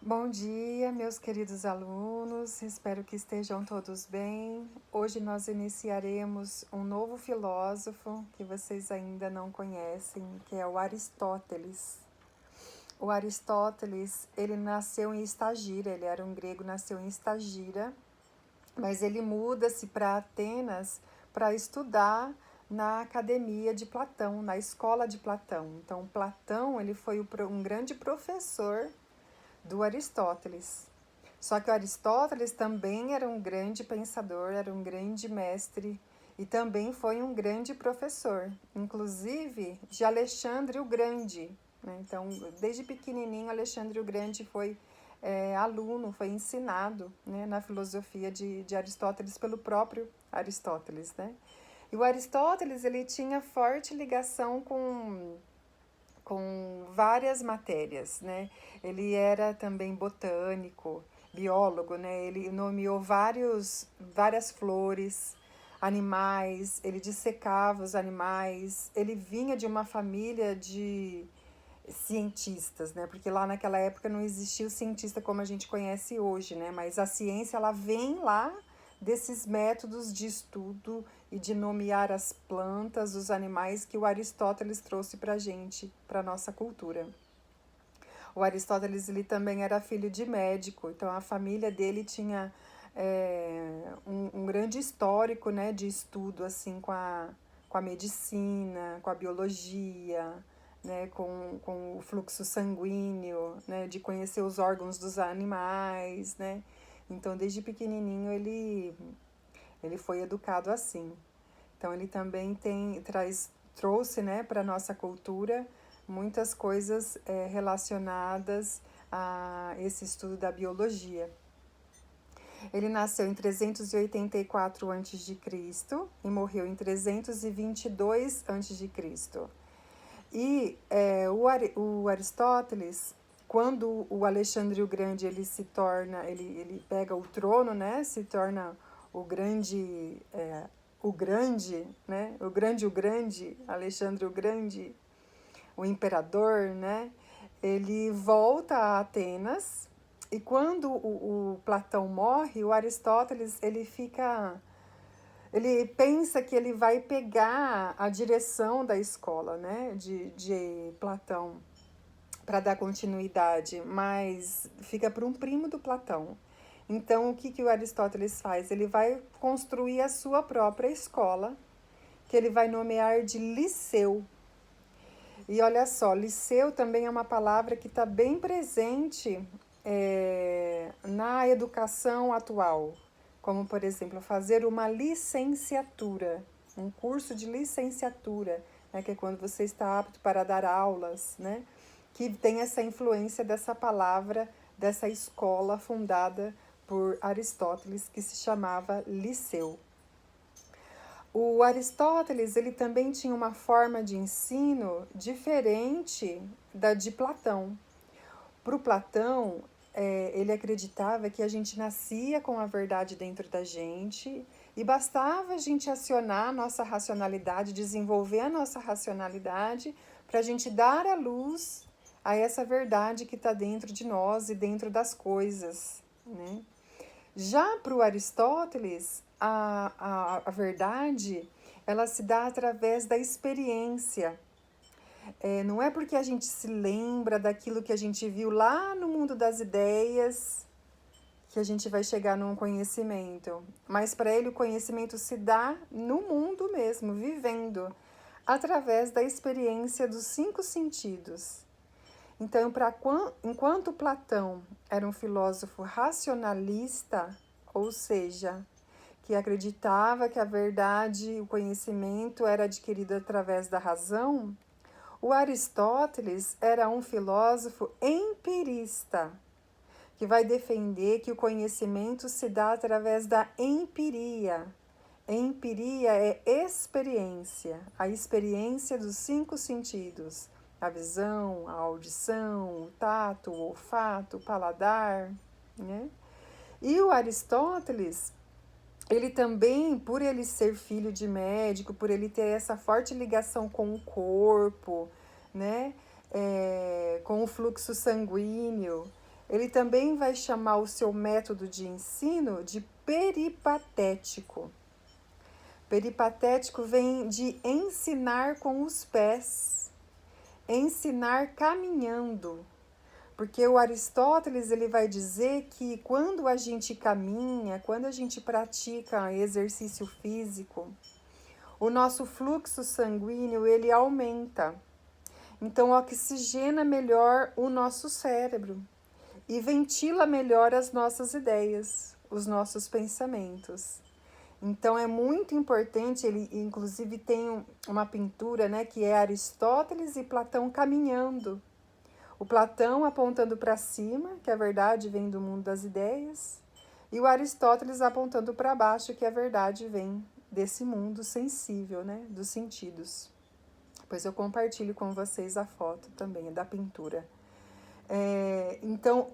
Bom dia, meus queridos alunos, espero que estejam todos bem. Hoje nós iniciaremos um novo filósofo que vocês ainda não conhecem, que é o Aristóteles. O Aristóteles, ele nasceu em Estagira, ele era um grego, nasceu em Estagira, mas ele muda-se para Atenas para estudar na academia de Platão, na escola de Platão. Então, Platão, ele foi um grande professor do Aristóteles. Só que o Aristóteles também era um grande pensador, era um grande mestre e também foi um grande professor, inclusive de Alexandre o Grande. Né? Então, desde pequenininho, Alexandre o Grande foi aluno, foi ensinado, né, na filosofia de Aristóteles pelo próprio Aristóteles. Né? E o Aristóteles ele tinha forte ligação com várias matérias, né? Ele era também botânico, biólogo, né? Ele nomeou várias flores, animais, ele dissecava os animais, ele vinha de uma família de cientistas, né? Porque lá naquela época não existia o cientista como a gente conhece hoje, né? Mas a ciência ela vem lá desses métodos de estudo e de nomear as plantas, os animais que o Aristóteles trouxe para a gente, para nossa cultura. O Aristóteles ele também era filho de médico, então a família dele tinha um grande histórico, né, de estudo assim com a medicina, com a biologia, né, com o fluxo sanguíneo, né, de conhecer os órgãos dos animais, né. Então desde pequenininho ele foi educado assim. Então ele também trouxe, né, para a nossa cultura muitas coisas relacionadas a esse estudo da biologia. Ele nasceu em 384 a.C. e morreu em 322 a.C. E o Aristóteles, quando o Alexandre o Grande ele se torna, ele pega o trono, né, se torna o grande, né, o grande, Alexandre o Grande, o imperador, né, ele volta a Atenas e quando o Platão morre, o Aristóteles ele pensa que ele vai pegar a direção da escola, né, de Platão para dar continuidade, mas fica para um primo do Platão. Então, o que o Aristóteles faz? Ele vai construir a sua própria escola, que ele vai nomear de Liceu. E olha só, liceu também é uma palavra que está bem presente na educação atual, como, por exemplo, fazer uma licenciatura, um curso de licenciatura, né, que é quando você está apto para dar aulas, né, que tem essa influência dessa palavra, dessa escola fundada por Aristóteles, que se chamava Liceu. O Aristóteles ele também tinha uma forma de ensino diferente da de Platão. Para o Platão, ele acreditava que a gente nascia com a verdade dentro da gente e bastava a gente acionar a nossa racionalidade, desenvolver a nossa racionalidade para a gente dar a luz a essa verdade que está dentro de nós e dentro das coisas, né? Já para o Aristóteles, a verdade ela se dá através da experiência. Não é porque a gente se lembra daquilo que a gente viu lá no mundo das ideias que a gente vai chegar num conhecimento. Mas para ele o conhecimento se dá no mundo mesmo, vivendo, através da experiência dos cinco sentidos. Então, enquanto Platão era um filósofo racionalista, ou seja, que acreditava que a verdade, o conhecimento era adquirido através da razão, o Aristóteles era um filósofo empirista, que vai defender que o conhecimento se dá através da empiria. Empiria é experiência, a experiência dos cinco sentidos: a visão, a audição, o tato, o olfato, o paladar, né? E o Aristóteles, ele também, por ele ser filho de médico, por ele ter essa forte ligação com o corpo, né? Com o fluxo sanguíneo, Ele também vai chamar o seu método de ensino de peripatético. Peripatético vem de ensinar com os pés, ensinar caminhando. Porque o Aristóteles ele vai dizer que quando a gente caminha, quando a gente pratica exercício físico, o nosso fluxo sanguíneo ele aumenta. Então oxigena melhor o nosso cérebro e ventila melhor as nossas ideias, os nossos pensamentos. Então é muito importante, ele inclusive tem uma pintura, né, que é Aristóteles e Platão caminhando. O Platão apontando para cima, que a verdade vem do mundo das ideias, e o Aristóteles apontando para baixo, que a verdade vem desse mundo sensível, né, dos sentidos. Depois eu compartilho com vocês a foto também da pintura. Então,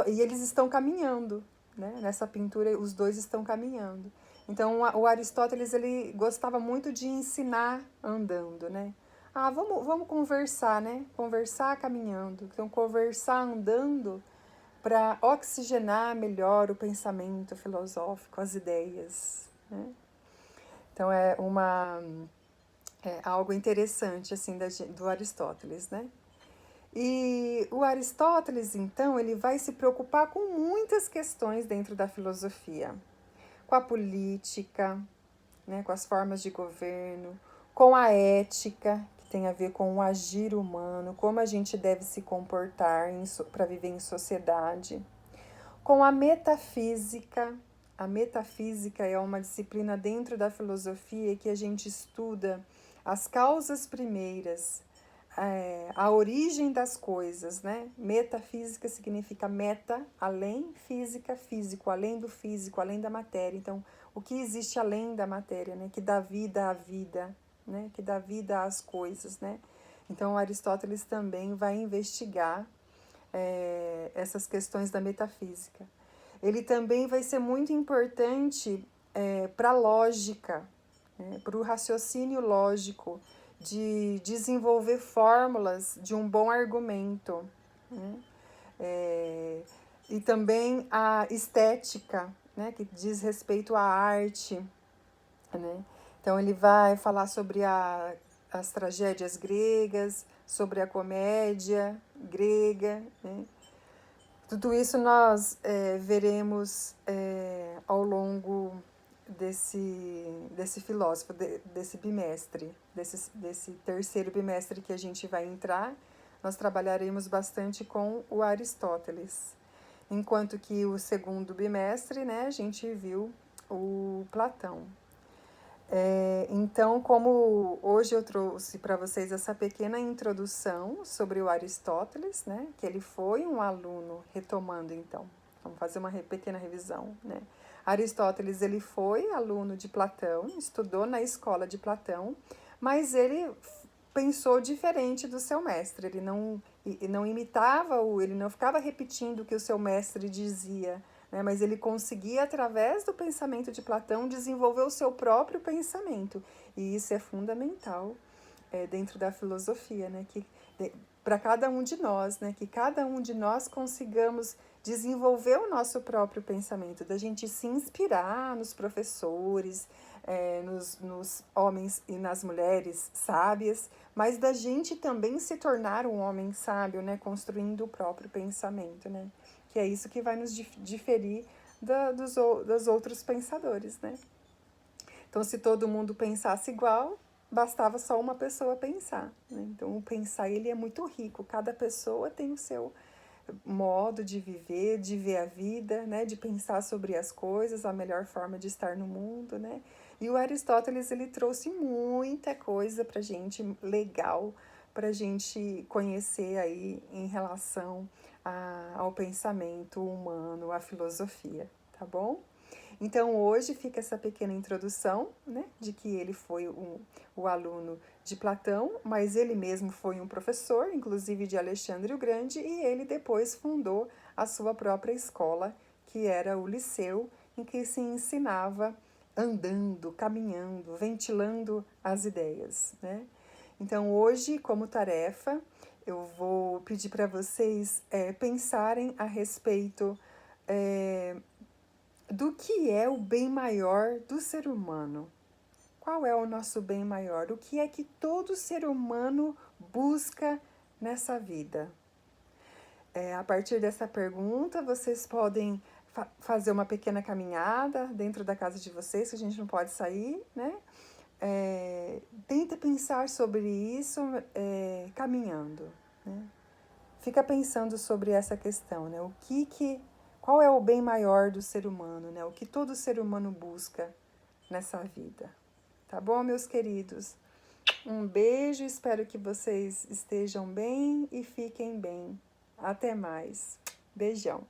e eles estão caminhando, né? Nessa pintura os dois estão caminhando. Então, o Aristóteles ele gostava muito de ensinar andando, né? Vamos conversar, né? Conversar caminhando. Então, conversar andando para oxigenar melhor o pensamento filosófico, as ideias, né? Então, é algo interessante, assim, do Aristóteles, né? E o Aristóteles, então, ele vai se preocupar com muitas questões dentro da filosofia. Com a política, né, com as formas de governo, com a ética, que tem a ver com o agir humano, como a gente deve se comportar para viver em sociedade. Com a metafísica. A metafísica é uma disciplina dentro da filosofia que a gente estuda as causas primeiras, a origem das coisas, né? Metafísica significa meta, além, física, físico, além do físico, além da matéria. Então, o que existe além da matéria, né? Que dá vida à vida, né? Que dá vida às coisas, né? Então, Aristóteles também vai investigar essas questões da metafísica. Ele também vai ser muito importante para a lógica, né? Para o raciocínio lógico, de desenvolver fórmulas de um bom argumento, né? E também a estética, né? Que diz respeito à arte, né? Então ele vai falar sobre as tragédias gregas, sobre a comédia grega, né? Tudo isso nós veremos ao longo desse filósofo, desse bimestre, desse terceiro bimestre que a gente vai entrar. Nós trabalharemos bastante com o Aristóteles. Enquanto que o segundo bimestre, né, a gente viu o Platão. Então, como hoje eu trouxe para vocês essa pequena introdução sobre o Aristóteles, né, que ele foi um aluno, retomando então, vamos fazer uma pequena revisão, né. Aristóteles ele foi aluno de Platão, estudou na escola de Platão, mas ele pensou diferente do seu mestre, ele não imitava, ele não ficava repetindo o que o seu mestre dizia, né, mas ele conseguia, através do pensamento de Platão, desenvolver o seu próprio pensamento. E isso é fundamental dentro da filosofia, né, para cada um de nós, né, que cada um de nós consigamos desenvolver o nosso próprio pensamento, da gente se inspirar nos professores, nos homens e nas mulheres sábias, mas da gente também se tornar um homem sábio, né, construindo o próprio pensamento, né? Que é isso que vai nos diferir dos outros pensadores, né? Então, se todo mundo pensasse igual, bastava só uma pessoa pensar, né? Então, o pensar ele é muito rico, cada pessoa tem o seu modo de viver, de ver a vida, né? De pensar sobre as coisas, a melhor forma de estar no mundo, né? E o Aristóteles, ele trouxe muita coisa pra gente legal, pra gente conhecer aí em relação ao pensamento humano, à filosofia, tá bom? Então, hoje fica essa pequena introdução, né, de que ele foi o aluno de Platão, mas ele mesmo foi um professor, inclusive de Alexandre o Grande, e ele depois fundou a sua própria escola, que era o Liceu, em que se ensinava andando, caminhando, ventilando as ideias, né? Então, hoje, como tarefa, eu vou pedir para vocês pensarem a respeito do que é o bem maior do ser humano. Qual é o nosso bem maior? O que é que todo ser humano busca nessa vida? A partir dessa pergunta, vocês podem fazer uma pequena caminhada dentro da casa de vocês, que a gente não pode sair, né? Tenta pensar sobre isso caminhando, né? Fica pensando sobre essa questão, né? Qual é o bem maior do ser humano, né? O que todo ser humano busca nessa vida. Tá bom, meus queridos? Um beijo, espero que vocês estejam bem e fiquem bem. Até mais. Beijão.